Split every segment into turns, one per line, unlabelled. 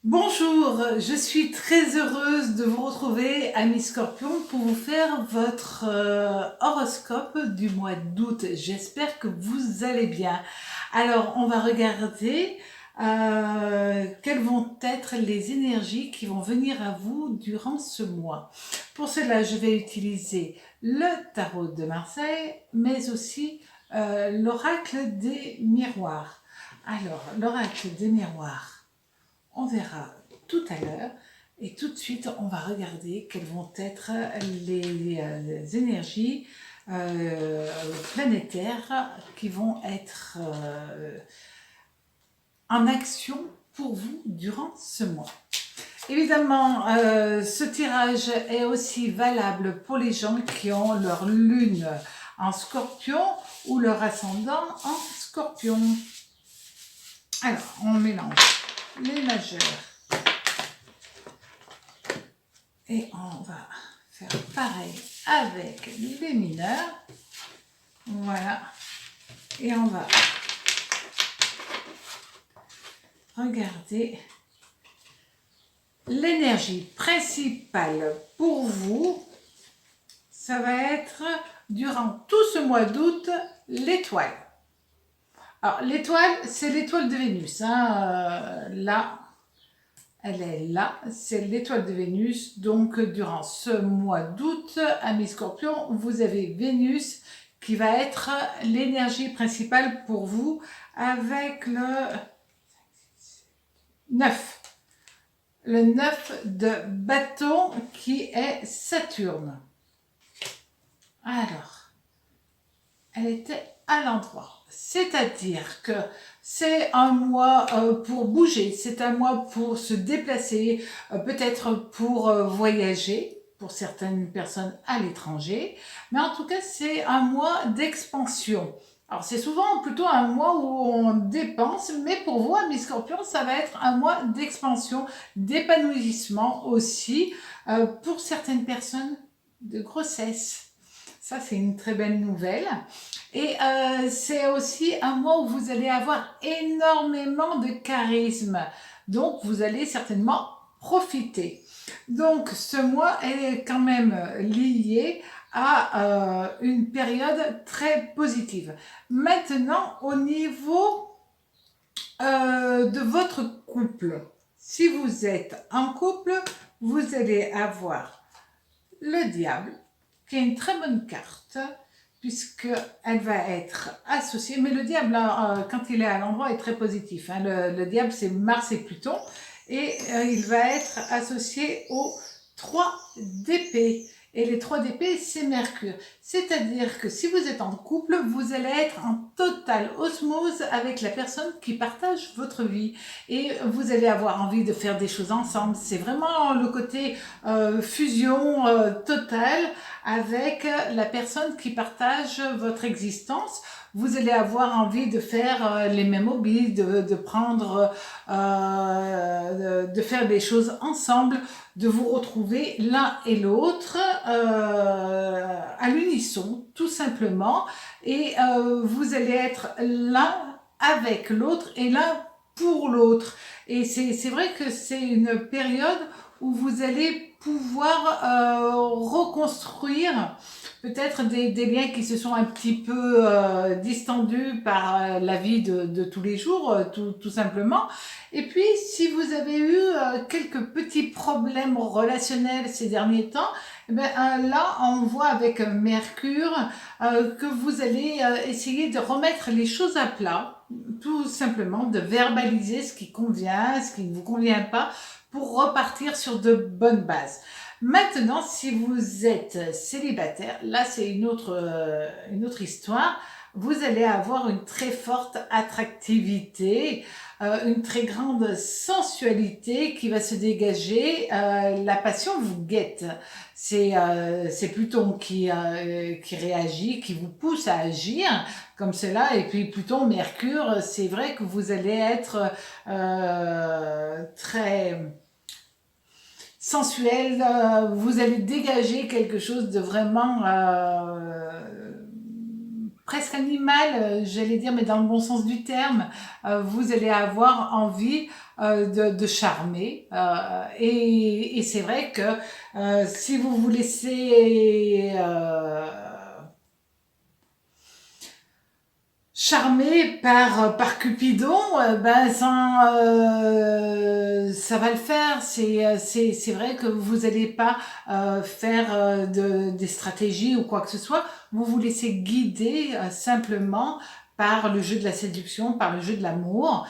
Bonjour, je suis très heureuse de vous retrouver, amis Scorpion, pour vous faire votre horoscope du mois d'août. J'espère que vous allez bien. Alors, on va regarder quelles vont être les énergies qui vont venir à vous durant ce mois. Pour cela, je vais utiliser le tarot de Marseille, mais aussi l'oracle des miroirs. Alors, l'oracle des miroirs. On verra tout à l'heure et tout de suite on va regarder quelles vont être les énergies planétaires qui vont être en action pour vous durant ce mois. Évidemment, ce tirage est aussi valable pour les gens qui ont leur lune en scorpion ou leur ascendant en scorpion. Alors, on mélange les majeurs. Et on va faire pareil avec les mineurs. Voilà. Et on va regarder l'énergie principale pour vous. Ça va être, durant tout ce mois d'août, l'étoile. Alors, l'étoile, c'est l'étoile de Vénus. Là, elle est là, c'est l'étoile de Vénus. Donc, durant ce mois d'août, amis Scorpions, vous avez Vénus qui va être l'énergie principale pour vous avec le 9. Le 9 de bâton qui est Saturne. Alors, elle était à l'endroit. C'est-à-dire que c'est un mois pour bouger, c'est un mois pour se déplacer, peut-être pour voyager, pour certaines personnes à l'étranger, mais en tout cas c'est un mois d'expansion. Alors c'est souvent plutôt un mois où on dépense, mais pour vous, amis Scorpions, ça va être un mois d'expansion, d'épanouissement aussi, pour certaines personnes de grossesse. Ça, c'est une très belle nouvelle. Et c'est aussi un mois où vous allez avoir énormément de charisme. Donc, vous allez certainement profiter. Donc, ce mois est quand même lié à une période très positive. Maintenant, au niveau de votre couple, si vous êtes en couple, vous allez avoir le diable, qui est une très bonne carte, puisqu'elle va être associée, mais le diable, quand il est à l'endroit, est très positif. Le diable, c'est Mars et Pluton, et il va être associé aux 3 d'épée. Et les 3 d'épée, c'est Mercure. C'est-à-dire que si vous êtes en couple, vous allez être en totale osmose avec la personne qui partage votre vie. Et vous allez avoir envie de faire des choses ensemble. C'est vraiment le côté fusion totale avec la personne qui partage votre existence. Vous allez avoir envie de faire les mêmes hobbies, de prendre, de faire des choses ensemble, de vous retrouver l'un et l'autre à l'unisson, tout simplement. Et vous allez être l'un avec l'autre et l'un pour l'autre. Et c'est vrai que c'est une période où vous allez pouvoir reconstruire peut-être des liens qui se sont un petit peu distendus par la vie de tous les jours, tout simplement. Et puis, si vous avez eu quelques petits problèmes relationnels ces derniers temps, eh bien, là, on voit avec Mercure que vous allez essayer de remettre les choses à plat, tout simplement, de verbaliser ce qui convient, ce qui ne vous convient pas, pour repartir sur de bonnes bases. Maintenant, si vous êtes célibataire, là c'est une autre histoire. Vous allez avoir une très forte attractivité, une très grande sensualité qui va se dégager. La passion vous guette. C'est Pluton qui réagit, qui vous pousse à agir comme cela. Et puis Pluton, Mercure, c'est vrai que vous allez être très sensuel, vous allez dégager quelque chose de vraiment presque animal, j'allais dire, mais dans le bon sens du terme. Vous allez avoir envie de charmer. Et c'est vrai que si vous vous laissez charmé par Cupidon, ben ça va le faire. C'est vrai que vous n'allez pas faire des stratégies ou quoi que ce soit. Vous vous laissez guider simplement par le jeu de la séduction, par le jeu de l'amour,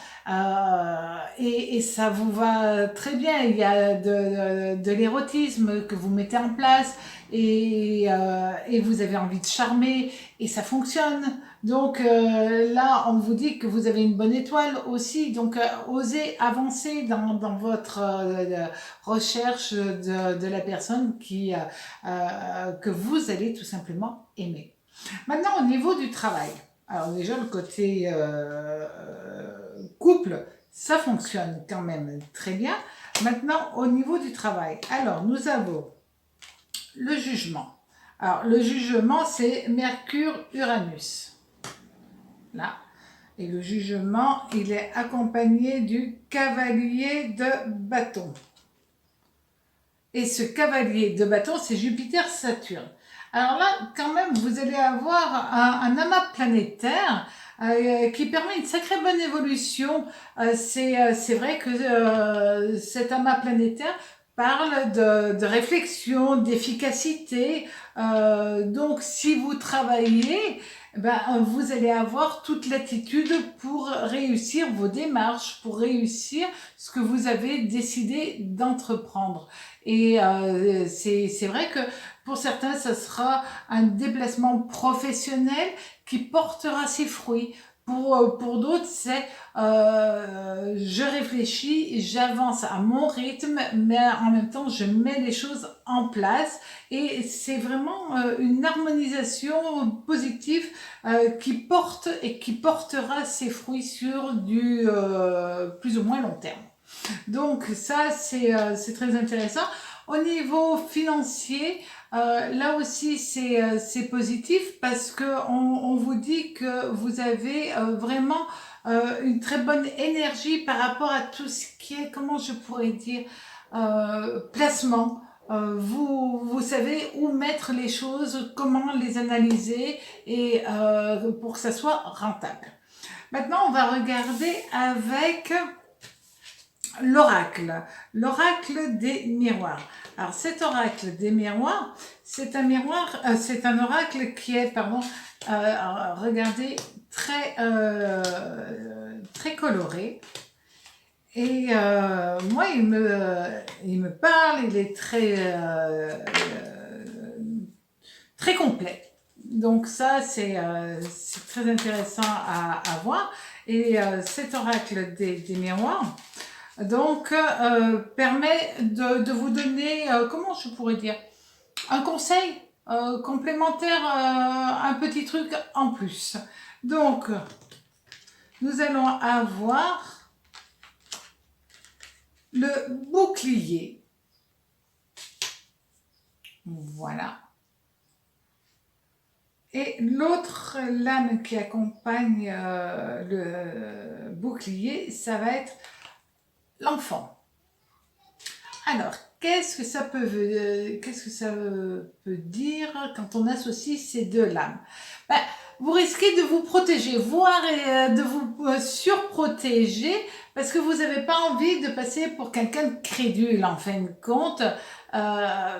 et ça vous va très bien. Il y a de l'érotisme que vous mettez en place, et vous avez envie de charmer, et ça fonctionne. Donc là, on vous dit que vous avez une bonne étoile aussi. Donc osez avancer dans votre recherche de la personne que vous allez tout simplement aimer. Maintenant, au niveau du travail. Alors déjà, le côté couple, ça fonctionne quand même très bien. Maintenant, au niveau du travail. Alors, nous avons le jugement. Alors, le jugement, c'est Mercure-Uranus. Là. Et le jugement, il est accompagné du cavalier de bâton. Et ce cavalier de bâton, c'est Jupiter-Saturne. Alors là, quand même, vous allez avoir un amas planétaire qui permet une sacrée bonne évolution. C'est vrai que cet amas planétaire parle de réflexion, d'efficacité. Donc, si vous travaillez, ben, vous allez avoir toute l'attitude pour réussir vos démarches, pour réussir ce que vous avez décidé d'entreprendre. Et c'est vrai que pour certains, ça sera un déplacement professionnel qui portera ses fruits. Pour d'autres, c'est je réfléchis, j'avance à mon rythme, mais en même temps, je mets les choses en place. Et c'est vraiment une harmonisation positive qui porte et qui portera ses fruits sur du plus ou moins long terme. Donc ça, c'est très intéressant. Au niveau financier, là aussi, c'est positif parce qu'on vous dit que vous avez vraiment une très bonne énergie par rapport à tout ce qui est, comment je pourrais dire, placement. Vous savez où mettre les choses, comment les analyser, et pour que ça soit rentable. Maintenant, on va regarder avec l'oracle des miroirs. Alors cet oracle des miroirs, c'est un oracle qui est, pardon, regardez, très coloré. Et moi, il me parle, il est très complet. Donc ça, c'est très intéressant à voir. Et cet oracle des miroirs, donc, permet de vous donner, comment je pourrais dire, un conseil complémentaire, un petit truc en plus. Donc, nous allons avoir le bouclier. Voilà. Et l'autre lame qui accompagne le bouclier, ça va être l'enfant. Alors, qu'est-ce que ça peut dire quand on associe ces deux lames? Ben, vous risquez de vous protéger, voire de vous surprotéger, parce que vous n'avez pas envie de passer pour quelqu'un de crédule en fin de compte.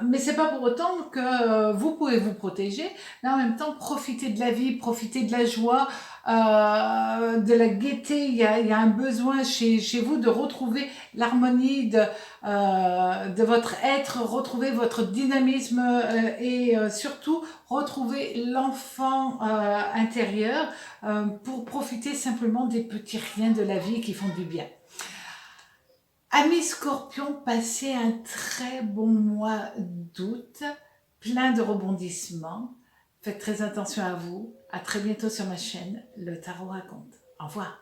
Mais c'est pas pour autant que vous pouvez vous protéger, mais en même temps profiter de la vie, profiter de la joie, de la gaieté. Il y a un besoin chez vous de retrouver l'harmonie de votre être, retrouver votre dynamisme, et surtout retrouver l'enfant intérieur, pour profiter simplement des petits riens de la vie qui font du bien. Amis Scorpions, passez un très bon mois d'août, plein de rebondissements. Faites très attention à vous. À très bientôt sur ma chaîne, Le Tarot raconte. Au revoir.